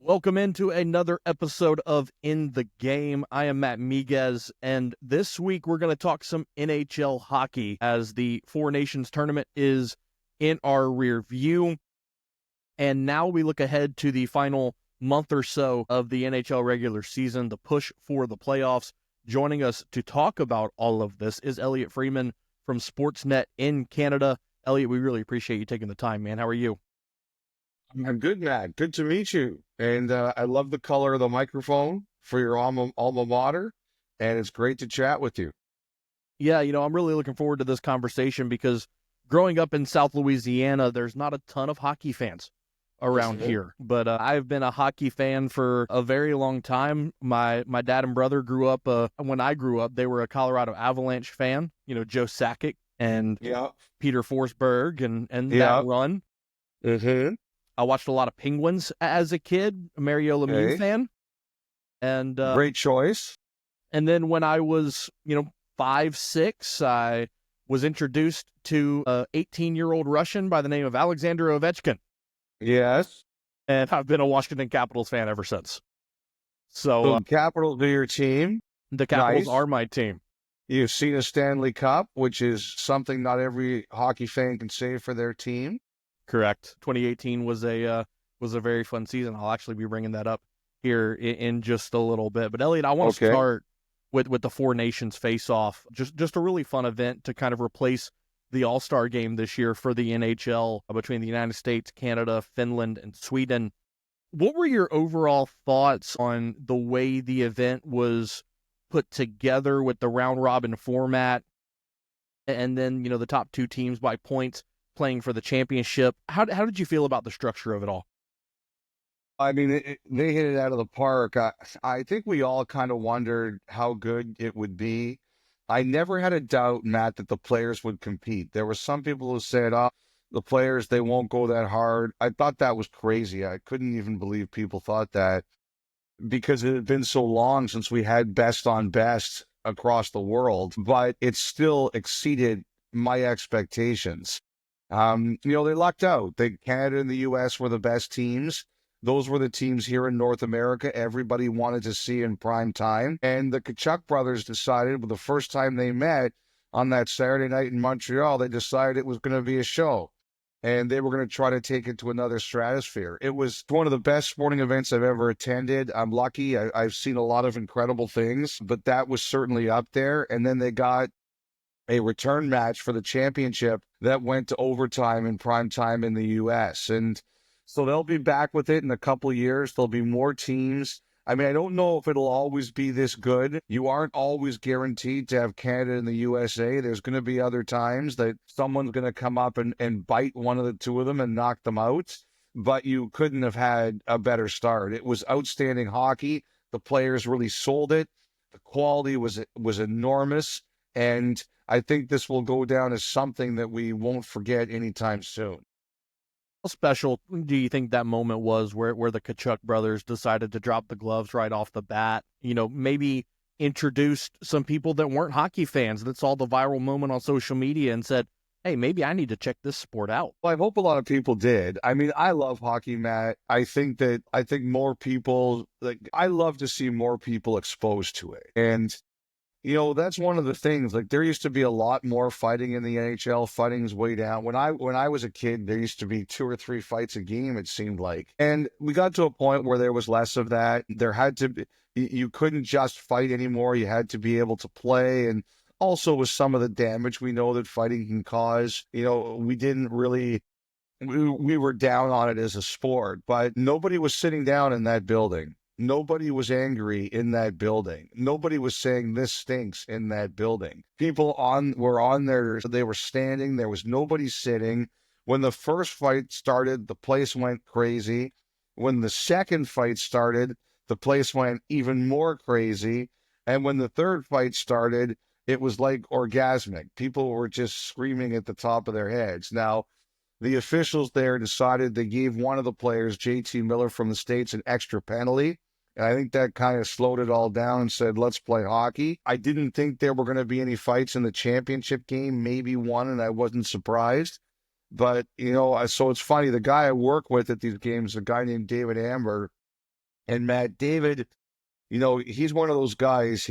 Welcome into another episode of In the Game. I am Matt Miguez, and this week we're going to talk some NHL hockey as the Four Nations tournament is in our rear view. And now we look ahead to the final month or so of the NHL regular season, the push for the playoffs. Joining us to talk about all of this is Elliotte Friedman from Sportsnet in Canada. Elliotte, we really appreciate you taking the time, man. How are you? I'm good, Matt. Good to meet you. And I love the color of the microphone for your alma mater, and it's great to chat with you. Yeah, I'm really looking forward to this conversation because growing up in South Louisiana, there's not a ton of hockey fans around Mhm. here. But I've been a hockey fan for a very long time. My dad and brother grew up, when I grew up, they were a Colorado Avalanche fan, Joe Sakic and Yeah, Peter Forsberg and that yeah. run. Mm-hmm. I watched a lot of Penguins as a kid, a Mario Lemieux Okay. fan. And Great choice. And then when I was, 5, 6, I was introduced to a 18-year-old Russian by the name of Alexander Ovechkin. Yes. And I've been a Washington Capitals fan ever since. So So Capitals are your team. the Capitals Nice. are my team. You've seen a Stanley Cup, which is something not every hockey fan can say for their team. Correct. 2018 was a very fun season. I'll actually be bringing that up here in just a little bit. But Elliot, I want to Okay. start with the Four Nations face-off. Just a really fun event to kind of replace the All-Star game this year for the NHL between the United States, Canada, Finland, and Sweden. What were your overall thoughts on the way the event was put together with the round robin format and then, the top two teams by points playing for the championship? How did you feel about the structure of it all? I mean, they hit it out of the park. I think we all kind of wondered how good it would be. I never had a doubt, Matt, that the players would compete. There were some people who said, "Oh, the players, they won't go that hard." I thought that was crazy. I couldn't even believe people thought that because it had been so long since we had best on best across the world, but it still exceeded my expectations. They lucked out. Canada and the US were the best teams. Those were the teams here in North America everybody wanted to see in prime time. And the Kachuk brothers decided, well, the first time they met on that Saturday night in Montreal, they decided it was going to be a show and they were going to try to take it to another stratosphere. It was one of the best sporting events I've ever attended. I'm lucky. I've seen a lot of incredible things, but that was certainly up there. And then they got a return match for the championship that went to overtime in prime time in the US. And so they'll be back with it in a couple of years. There'll be more teams. I mean, I don't know if it'll always be this good. You aren't always guaranteed to have Canada and the USA. There's going to be other times that someone's going to come up and bite one of the two of them and knock them out. But you couldn't have had a better start. It was outstanding hockey. The players really sold it. The quality was enormous. And I think this will go down as something that we won't forget anytime soon. How special do you think that moment was where the Kachuk brothers decided to drop the gloves right off the bat? Maybe introduced some people that weren't hockey fans that saw the viral moment on social media and said, hey, maybe I need to check this sport out. Well, I hope a lot of people did. I mean, I love hockey, Matt. I think more people I love to see more people exposed to it. And that's one of the things. Like there used to be a lot more fighting in the NHL. Fighting's way down. When I was a kid, there used to be 2 or 3 fights a game, it seemed like. And we got to a point where there was less of that. There had to be you couldn't just fight anymore. You had to be able to play. And also with some of the damage we know that fighting can cause, we didn't really we were down on it as a sport, but nobody was sitting down in that building. Nobody was angry in that building. Nobody was saying this stinks in that building. People were on there, they were standing. There was nobody sitting. When the first fight started, the place went crazy. When the second fight started, the place went even more crazy. And when the third fight started, it was like orgasmic. People were just screaming at the top of their heads. Now, the officials there decided they gave one of the players, JT Miller from the States, an extra penalty. And I think that kind of slowed it all down and said, let's play hockey. I didn't think there were going to be any fights in the championship game, maybe one, and I wasn't surprised. But, so it's funny. The guy I work with at these games, a guy named David Amber, And Matt David, he's one of those guys.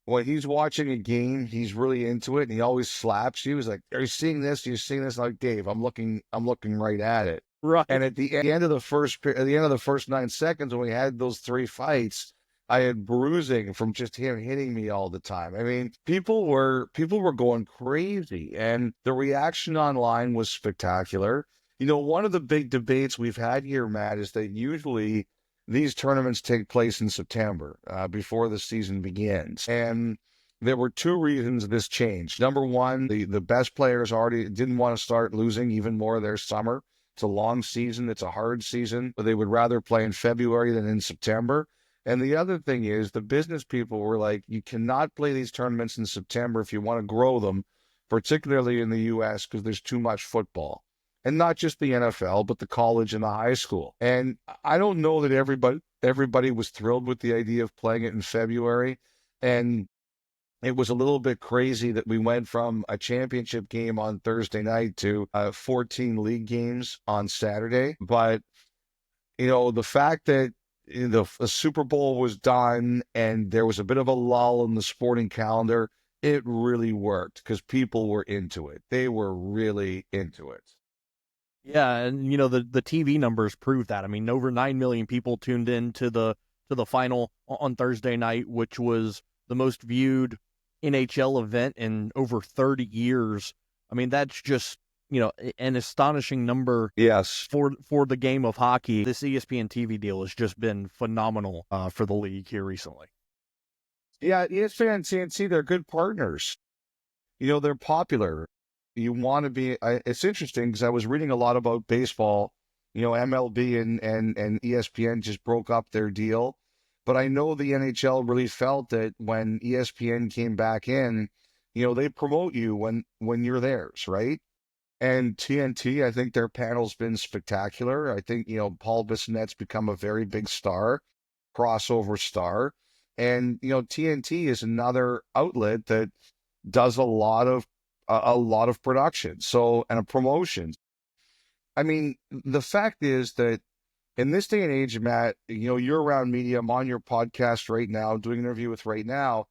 When he's watching a game, he's really into it, and he always slaps you. He's like, "Are you seeing this? Are you seeing this?" I'm like, Dave, I'm looking right at it. Right. And at the end of the first 9 seconds, when we had those three fights, I had bruising from just him hitting me all the time. I mean, people were going crazy, and the reaction online was spectacular. One of the big debates we've had here, Matt, is that usually these tournaments take place in September, before the season begins. And there were two reasons this changed. Number one, the best players already didn't want to start losing even more their summer. It's a long season. It's a hard season, but they would rather play in February than in September. And the other thing is the business people were like, you cannot play these tournaments in September if you want to grow them, particularly in the U.S., because there's too much football. And not just the NFL, but the college and the high school. And I don't know that everybody was thrilled with the idea of playing it in February. And it was a little bit crazy that we went from a championship game on Thursday night to 14 league games on Saturday. But, the fact that the Super Bowl was done and there was a bit of a lull in the sporting calendar, it really worked because people were into it. They were really into it. Yeah, and the TV numbers prove that. I mean, over 9 million people tuned in to the final on Thursday night, which was the most viewed NHL event in over 30 years. I mean, that's just, an astonishing number. Yes. For the game of hockey. This ESPN TV deal has just been phenomenal for the league here recently. Yeah, ESPN and CNC, they're good partners. They're popular. You want to be. It's interesting because I was reading a lot about baseball. MLB and ESPN just broke up their deal, but I know the NHL really felt that when ESPN came back in, they promote you when you're theirs, right? And TNT, I think their panel's been spectacular. I think Paul Bissonnette's become a very big star, crossover star, and TNT is another outlet that does a lot of production. So, and a promotion. I mean, the fact is that in this day and age, Matt, you're around media. I'm on your podcast right now, doing an interview with right now.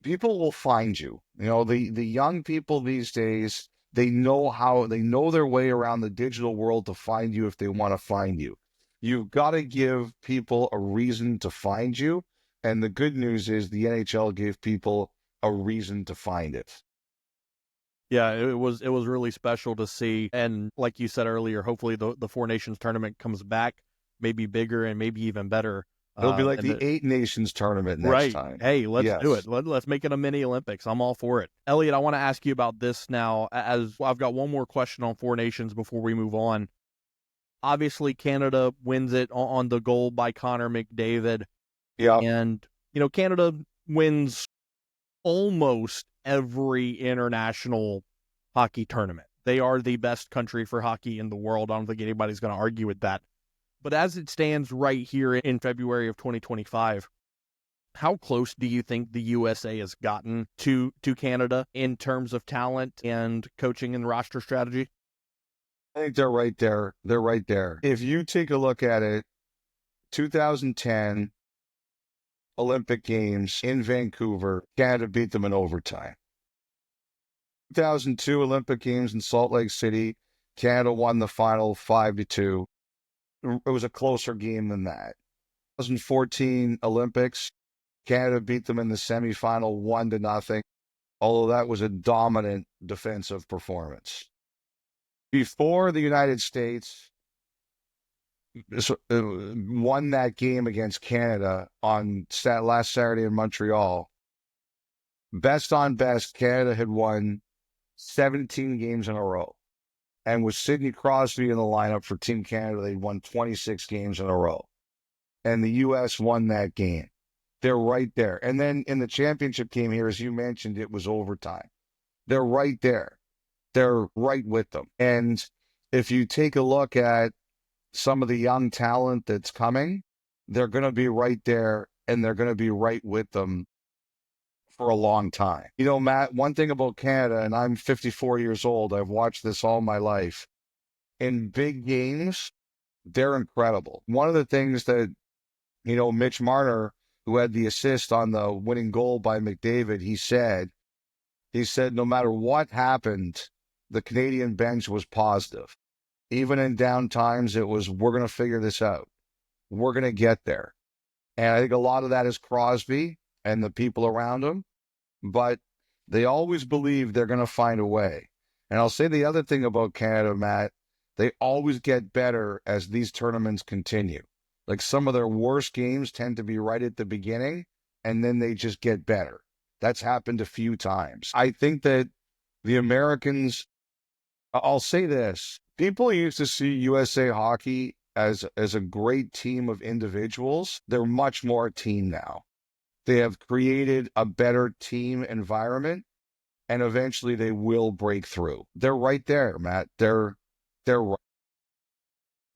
People will find you. The young people these days, they know their way around the digital world to find you if they want to find you. You've got to give people a reason to find you. And the good news is the NHL gave people a reason to find it. Yeah, it was really special to see, and like you said earlier, hopefully the Four Nations tournament comes back, maybe bigger and maybe even better. It'll be like And the Eight Nations tournament next right. time. Hey, let's do it. Yes. Let's make it a mini Olympics. I'm all for it. Elliotte, I want to ask you about this now. As well, I've got one more question on Four Nations before we move on. Obviously, Canada wins it on the goal by Connor McDavid, Yeah. and Canada wins almost every international hockey tournament. They are the best country for hockey in the world. I don't think anybody's going to argue with that. But as it stands right here in February of 2025, how close do you think the USA has gotten to Canada in terms of talent and coaching and roster strategy? I think they're right there. They're right there. If you take a look at it, 2010 Olympic Games in Vancouver, Canada beat them in overtime. 2002 Olympic Games in Salt Lake City, Canada won the final 5-2. It was a closer game than that. 2014 Olympics, Canada beat them in the semifinal 1-0, although that was a dominant defensive performance. Before the United States won that game against Canada on last Saturday in Montreal, best on best, Canada had won 17 games in a row. And with Sidney Crosby in the lineup for Team Canada, they won 26 games in a row. And the U.S. won that game. They're right there. And then in the championship game here, as you mentioned, it was overtime. They're right there. They're right with them. And if you take a look at some of the young talent that's coming, they're going to be right there, and they're going to be right with them for a long time. Matt, one thing about Canada, and I'm 54 years old, I've watched this all my life. In big games, they're incredible. One of the things that, Mitch Marner, who had the assist on the winning goal by McDavid, he said, no matter what happened, the Canadian bench was positive. Even in down times, it was, we're going to figure this out. We're going to get there. And I think a lot of that is Crosby and the people around him, but they always believe they're going to find a way. And I'll say the other thing about Canada, Matt, they always get better as these tournaments continue. Like some of their worst games tend to be right at the beginning, and then they just get better. That's happened a few times. I think that the Americans, I'll say this, people used to see USA Hockey as a great team of individuals. They're much more a team now. They have created a better team environment, and eventually they will break through. They're right there, Matt. They're right.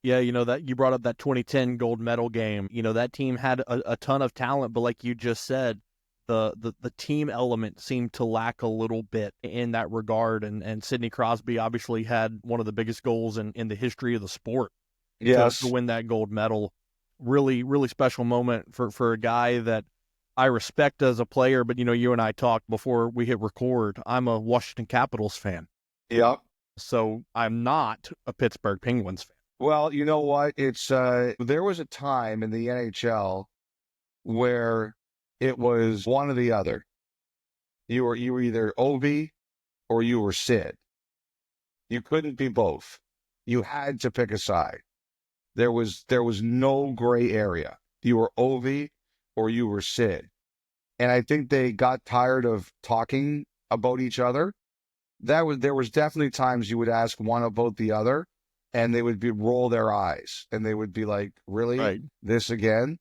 Yeah, that you brought up that 2010 gold medal game. That team had a ton of talent, but like you just said, the team element seemed to lack a little bit in that regard. And Sidney Crosby obviously had one of the biggest goals in the history of the sport to Yes. win that gold medal. Really, really special moment for a guy that I respect as a player. But, you and I talked before we hit record. I'm a Washington Capitals fan. Yep. So I'm not a Pittsburgh Penguins fan. Well, you know what? It's there was a time in the NHL where it was one or the other. You were either Ovi or you were Sid. You couldn't be both. You had to pick a side. There was no gray area. You were Ovi or you were Sid. And I think they got tired of talking about each other. There was definitely times you would ask one about the other, and they would roll their eyes, and they would be like, "Really, Right. this again?"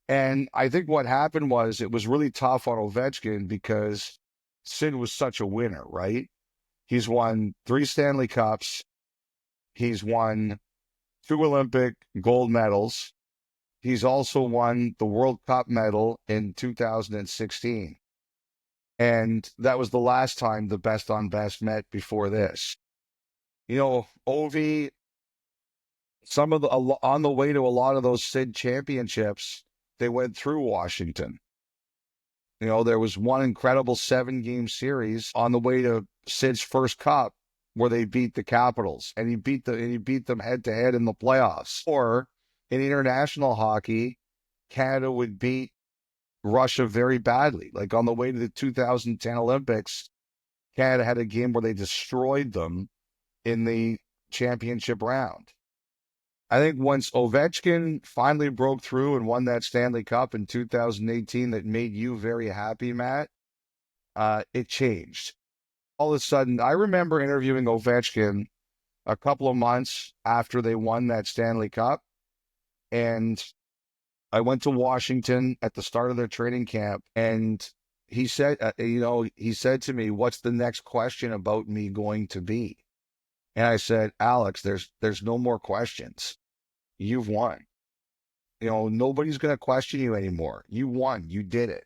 And I think what happened was it was really tough on Ovechkin because Sid was such a winner, right? He's won 3 Stanley Cups. He's won 2 Olympic gold medals. He's also won the World Cup medal in 2016. And that was the last time the best on best met before this. Ovi, on the way to a lot of those Sid championships, they went through Washington. There was one incredible 7-game series on the way to Sid's first cup where they beat the Capitals, and he beat them head to head in the playoffs. Or in international hockey, Canada would beat Russia very badly. Like on the way to the 2010 Olympics, Canada had a game where they destroyed them in the championship round. I think once Ovechkin finally broke through and won that Stanley Cup in 2018 that made you very happy, Matt, it changed. All of a sudden, I remember interviewing Ovechkin a couple of months after they won that Stanley Cup, and I went to Washington at the start of their training camp, and he said, he said to me, "What's the next question about me going to be?" And I said, "Alex, there's no more questions. You've won. Nobody's going to question you anymore. You won. You did it."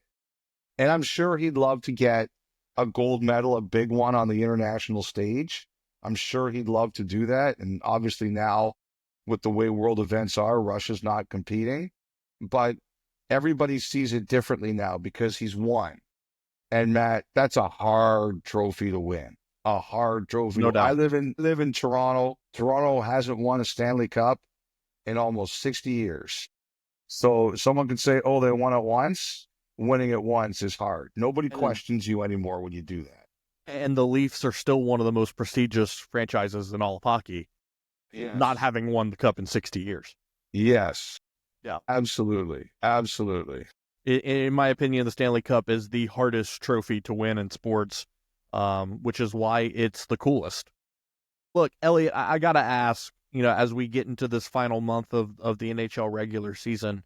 And I'm sure he'd love to get a gold medal, a big one on the international stage. I'm sure he'd love to do that. And obviously now, with the way world events are, Russia's not competing. But everybody sees it differently now because he's won. And Matt, that's a hard trophy to win. A hard trophy. No doubt. I live in Toronto. Toronto hasn't won a Stanley Cup in almost 60 years. So someone could say, "Oh, they won it once." Winning it once is hard. Nobody questions you anymore when you do that. And the Leafs are still one of the most prestigious franchises in all of hockey, Yes. not having won the Cup in 60 years. Yes. Yeah. Absolutely. Absolutely. In my opinion, the Stanley Cup is the hardest trophy to win in sports, which is why it's the coolest. Look, Elliotte, I got to ask, as we get into this final month of the NHL regular season,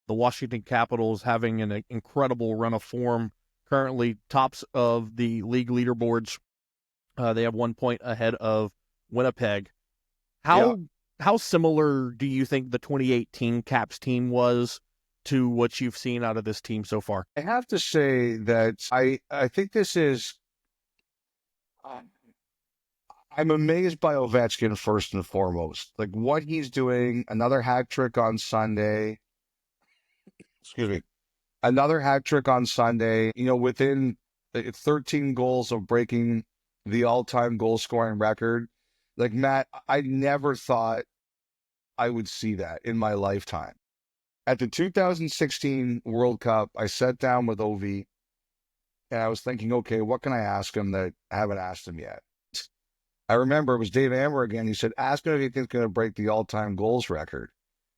the Washington Capitals having an incredible run of form, currently tops of the league leaderboards. They have 1 point ahead of Winnipeg. How similar do you think the 2018 Caps team was to what you've seen out of this team so far? I have to say that I think this is I'm amazed by Ovechkin first and foremost. Like what he's doing, another hat trick on Sunday. Excuse me. Another hat trick on Sunday, within 13 goals of breaking the all-time goal scoring record. Like Matt, I never thought I would see that in my lifetime. At the 2016 World Cup, I sat down with OV and I was thinking, okay, what can I ask him that I haven't asked him yet? I remember it was Dave Amber again. He said, ask him if he thinks going to break the all-time goals record.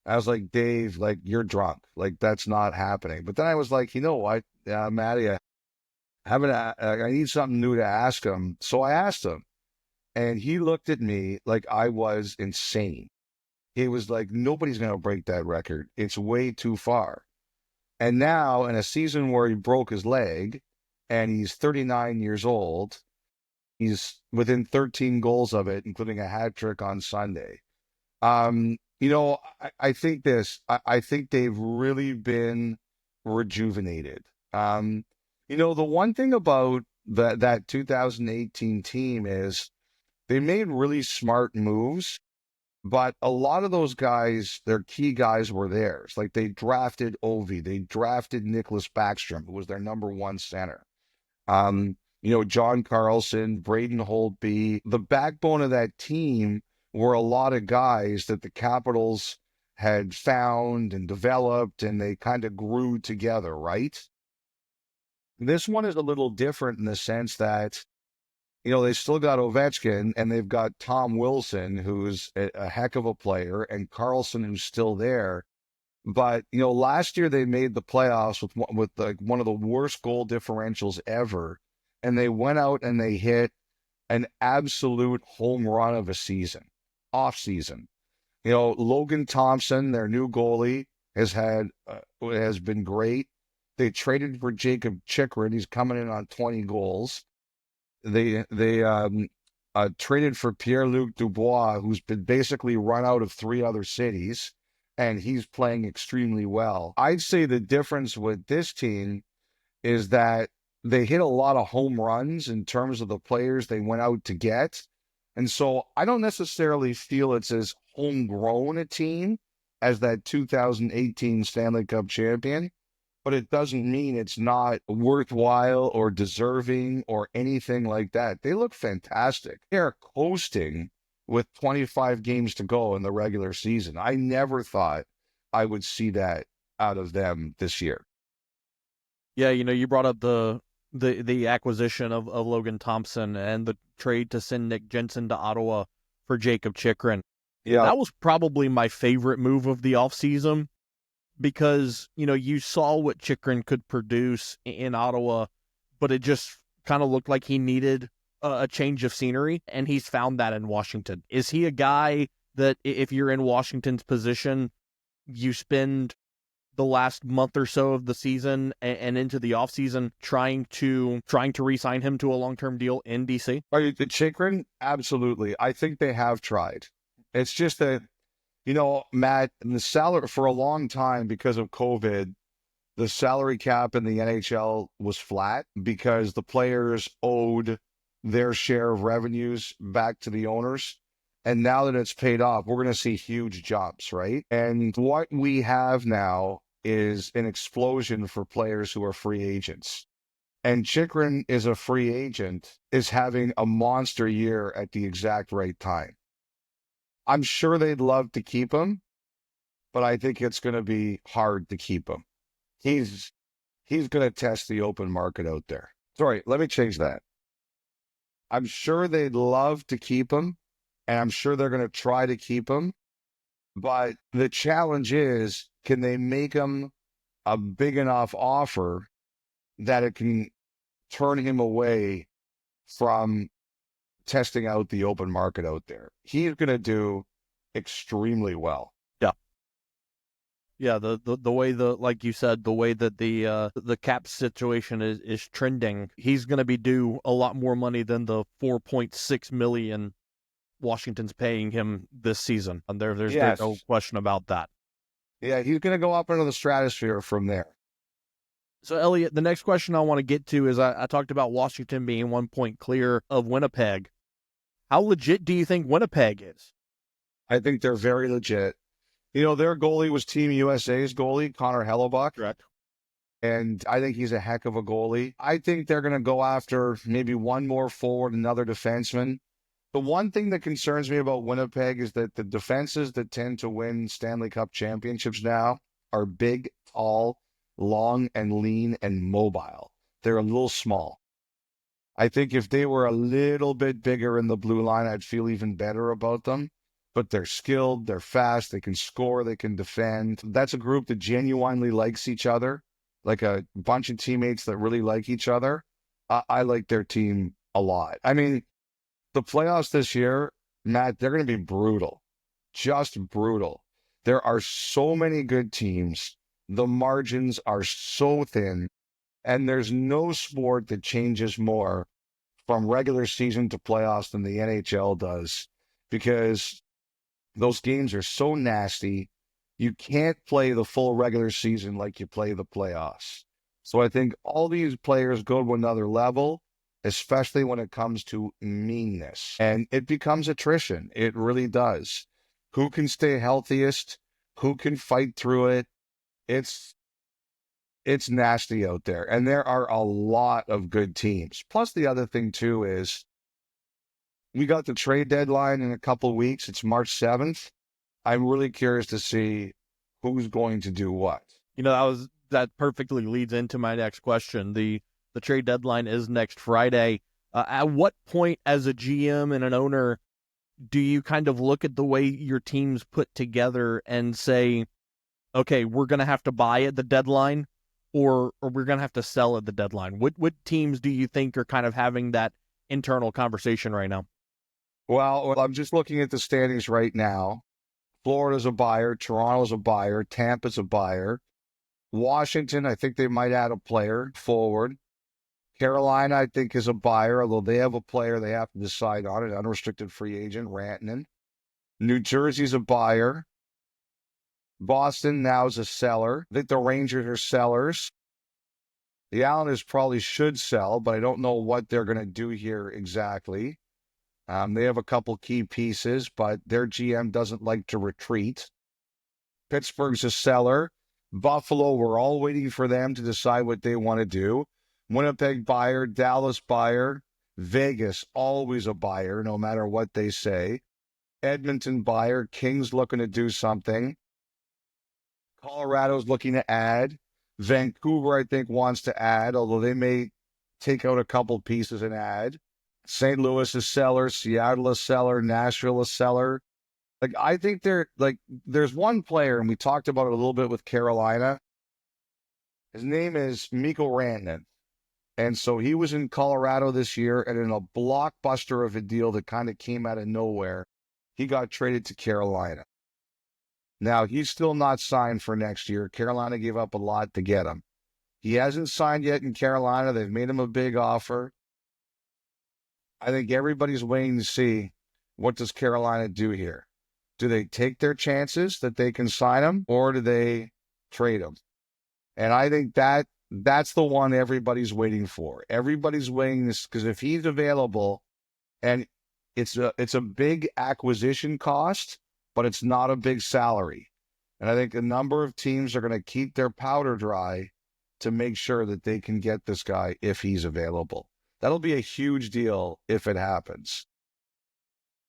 I was like, Dave, like, you're drunk. Like, that's not happening. But then I was like, you know what, Matty, I need something new to ask him. So I asked him, and he looked at me like I was insane. He was like, nobody's going to break that record. It's way too far. And now, in a season where he broke his leg, and he's 39 years old, he's within 13 goals of it, including a hat trick on Sunday. I think I think they've really been rejuvenated. The one thing about that 2018 team is they made really smart moves, but a lot of those guys, their key guys were theirs. Like they drafted Ovi, they drafted Nicholas Backstrom, who was their number one center. John Carlson, Braden Holtby, the backbone of that team were a lot of guys that the Capitals had found and developed, and they kind of grew together, right? This one is a little different in the sense that, they still got Ovechkin, and they've got Tom Wilson, who's a heck of a player, and Carlson, who's still there. But, last year they made the playoffs with like one of the worst goal differentials ever. And they went out and they hit an absolute home run of a season, off season. Logan Thompson, their new goalie, has been great. They traded for Jacob Chikrin. He's coming in on 20 goals. They traded for Pierre-Luc Dubois, who's been basically run out of 3 other cities, and he's playing extremely well. I'd say the difference with this team is that they hit a lot of home runs in terms of the players they went out to get. And so I don't necessarily feel it's as homegrown a team as that 2018 Stanley Cup champion, but it doesn't mean it's not worthwhile or deserving or anything like that. They look fantastic. They're coasting with 25 games to go in the regular season. I never thought I would see that out of them this year. Yeah, you brought up the acquisition of Logan Thompson and the trade to send Nick Jensen to Ottawa for Jacob Chikrin. Yeah. That was probably my favorite move of the offseason because, you saw what Chikrin could produce in Ottawa, but it just kind of looked like he needed a change of scenery, and he's found that in Washington. Is he a guy that if you're in Washington's position, you spend the last month or so of the season and into the offseason trying to re-sign him to a long-term deal in DC? The Chikrin? Absolutely. I think they have tried. It's just that, Matt, the salary for a long time because of COVID, the salary cap in the NHL was flat because the players owed their share of revenues back to the owners. And now that it's paid off, we're going to see huge jumps, right? And what we have now is an explosion for players who are free agents. And Chikrin is a free agent, is having a monster year at the exact right time. I'm sure they'd love to keep him, but I think it's going to be hard to keep him. He's going to test the open market out there. Sorry, let me change that. I'm sure they'd love to keep him, and I'm sure they're going to try to keep him. But the challenge is, can they make him a big enough offer that it can turn him away from testing out the open market out there? He's going to do extremely well. Yeah, the way like you said, the way that the cap situation is trending, he's going to be due a lot more money than the $4.6 million Washington's paying him this season. And there's no question about that. Yeah, he's going to go up into the stratosphere from there. So, Elliotte, the next question I want to get to is I talked about Washington being 1 point clear of Winnipeg. How legit do you think Winnipeg is? I think they're very legit. You know, their goalie was Team USA's goalie, Connor Hellebuck. Correct. And I think he's a heck of a goalie. I think they're going to go after maybe one more forward, another defenseman. The one thing that concerns me about Winnipeg is that the defenses that tend to win Stanley Cup championships now are big, tall, long, and lean and mobile. They're a little small. I think if they were a little bit bigger in the blue line, I'd feel even better about them. But they're skilled, they're fast, they can score, they can defend. That's a group that genuinely likes each other, like a bunch of teammates that really like each other. I like their team a lot. I mean, the playoffs this year, Matt, they're going to be brutal, just brutal. There are so many good teams. The margins are so thin, and there's no sport that changes more from regular season to playoffs than the NHL does because those games are so nasty. You can't play the full regular season like you play the playoffs. So I think all these players go to another level, especially when it comes to meanness. And it becomes attrition. It really does. Who can stay healthiest? Who can fight through it? It's nasty out there. And there are a lot of good teams. Plus the other thing too is we got the trade deadline in a couple of weeks. It's March 7th. I'm really curious to see who's going to do what. You know, that perfectly leads into my next question. The trade deadline is next Friday. At what point as a GM and an owner do you kind of look at the way your team's put together and say, okay, we're going to have to buy at the deadline or we're going to have to sell at the deadline? What teams do you think are kind of having that internal conversation right now? Well, I'm just looking at the standings right now. Florida's a buyer. Toronto's a buyer. Tampa's a buyer. Washington, I think they might add a player forward. Carolina, I think, is a buyer, although they have a player they have to decide on, an unrestricted free agent, Rantanen. New Jersey's a buyer. Boston now is a seller. I think the Rangers are sellers. The Islanders probably should sell, but I don't know what they're going to do here exactly. They have a couple key pieces, but their GM doesn't like to retreat. Pittsburgh's a seller. Buffalo, we're all waiting for them to decide what they want to do. Winnipeg buyer, Dallas buyer, Vegas always a buyer, no matter what they say. Edmonton buyer, Kings looking to do something. Colorado's looking to add. Vancouver, I think, wants to add, although they may take out a couple pieces and add. St. Louis is seller, Seattle is seller, Nashville is seller. Like, I think there's one player, and we talked about it a little bit with Carolina. His name is Mikko Rantanen. And so he was in Colorado this year, and in a blockbuster of a deal that kind of came out of nowhere, he got traded to Carolina. Now, he's still not signed for next year. Carolina gave up a lot to get him. He hasn't signed yet in Carolina. They've made him a big offer. I think everybody's waiting to see what does Carolina do here. Do they take their chances that they can sign him, or do they trade him? And I think that's the one everybody's waiting for. Everybody's waiting this because if he's available, and it's a big acquisition cost, but it's not a big salary. And I think a number of teams are going to keep their powder dry to make sure that they can get this guy if he's available. That'll be a huge deal if it happens.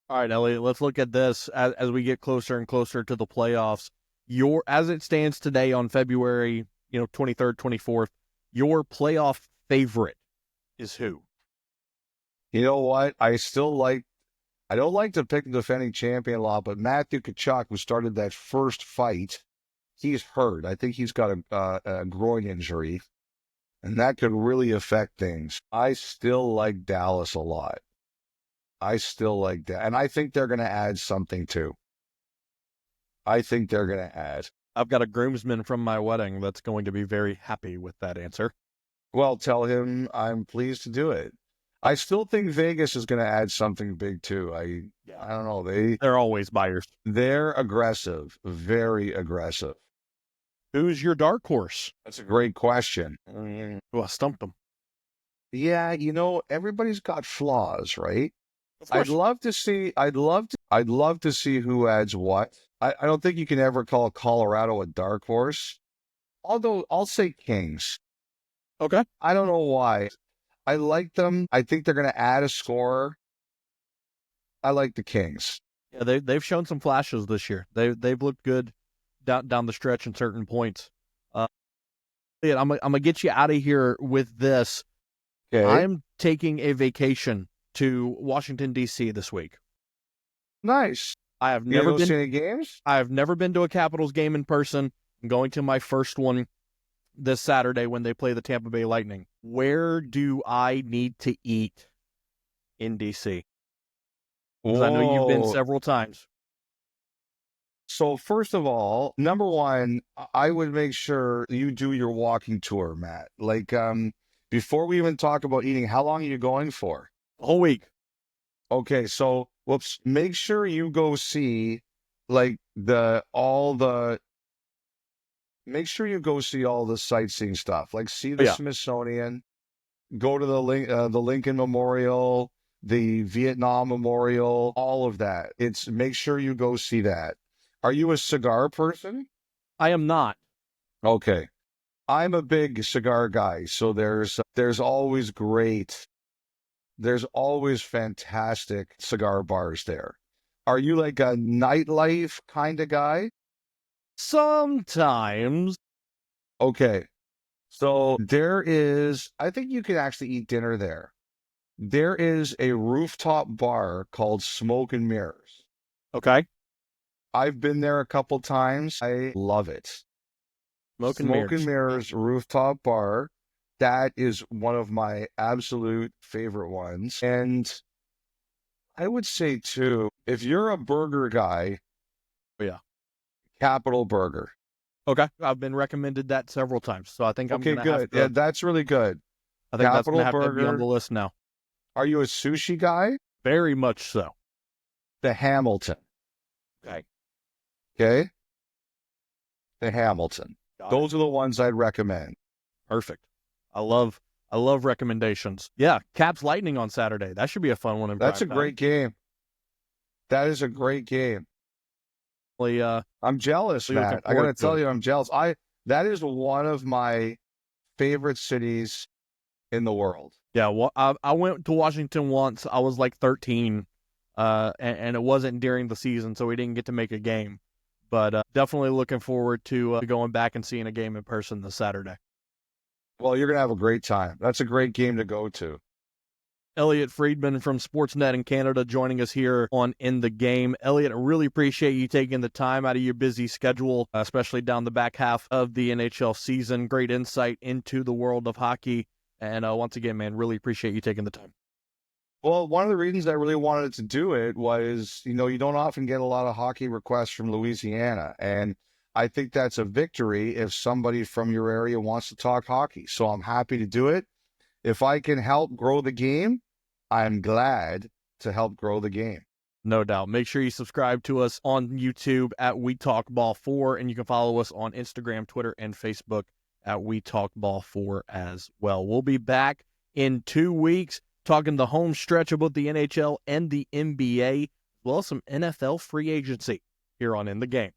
All right, Elliotte, let's look at this as we get closer and closer to the playoffs. As it stands today on February, 23rd, 24th, your playoff favorite is who? You know what? I don't like to pick the defending champion a lot, but Matthew Tkachuk, who started that first fight, he's hurt. I think he's got a groin injury, and that could really affect things. I still like Dallas a lot. I still like that. And I think they're going to add something too. I think they're going to add. I've got a groomsman from my wedding that's going to be very happy with that answer. Well, tell him I'm pleased to do it. I still think Vegas is going to add something big too. I don't know. They're always buyers. They're aggressive, very aggressive. Who's your dark horse? That's a great question. Well, I stumped them. Yeah, everybody's got flaws, right? Of course. I'd love to see who adds what. I don't think you can ever call Colorado a dark horse. Although I'll say Kings. Okay. I don't know why. I like them. I think they're going to add a scorer. I like the Kings. Yeah, they've shown some flashes this year. They've looked good down the stretch in certain points. Yeah, I'm gonna get you out of here with this. Okay. I'm taking a vacation to Washington D.C. this week. Nice. I have You never go been. see any games? I have never been to a Capitals game in person. I'm going to my first one this Saturday when they play the Tampa Bay Lightning. Where do I need to eat in D.C.? Because I know you've been Whoa. several times. So first of all, number one, I would make sure you do your walking tour, Matt. Like, before we even talk about eating, how long are you going for? The whole week. Okay, so whoops, make sure you go see like make sure you go see all the sightseeing stuff. Like see the Yeah. Smithsonian, go to the Lincoln Memorial, the Vietnam Memorial, all of that. Make sure you go see that. Are you a cigar person? I am not. Okay. I'm a big cigar guy, so there's always fantastic cigar bars there. Are you like a nightlife kind of guy? Sometimes. Okay. So I think you can actually eat dinner there. There is a rooftop bar called Smoke and Mirrors. Okay. I've been there a couple times. I love it. Smoke and Smoke and Mirrors. Mirrors rooftop bar. That is one of my absolute favorite ones. And I would say too, if you're a burger guy, Yeah. Capital Burger. Okay. I've been recommended that several times, so I think I'm Okay, gonna have good. to. Yeah, that's really good. I think that's gonna Capital have to be on the Burger. list now. Are you a sushi guy? Very much so. The Hamilton. Okay. Okay? The Hamilton. Got it. Those are the ones I'd recommend. Perfect. I love recommendations. Yeah, Caps Lightning on Saturday. That should be a fun one in That's a prime time. great game. That is a great game. I'm jealous, Really Matt. looking I got to forward to tell it. you, I'm jealous. That is one of my favorite cities in the world. Yeah, well, I went to Washington once. I was like 13, and it wasn't during the season, so we didn't get to make a game. But definitely looking forward to going back and seeing a game in person this Saturday. Well, you're going to have a great time. That's a great game to go to. Elliotte Friedman from Sportsnet in Canada joining us here on In the Game. Elliotte, I really appreciate you taking the time out of your busy schedule, especially down the back half of the NHL season. Great insight into the world of hockey. And once again, man, really appreciate you taking the time. Well, one of the reasons I really wanted to do it was, you don't often get a lot of hockey requests from Louisiana. And I think that's a victory if somebody from your area wants to talk hockey. So I'm happy to do it. If I can help grow the game, I'm glad to help grow the game. No doubt. Make sure you subscribe to us on YouTube at We Talk Ball 4, and you can follow us on Instagram, Twitter, and Facebook at We Talk Ball 4 as well. We'll be back in 2 weeks talking the home stretch about the NHL and the NBA, as well as some NFL free agency here on In the Game.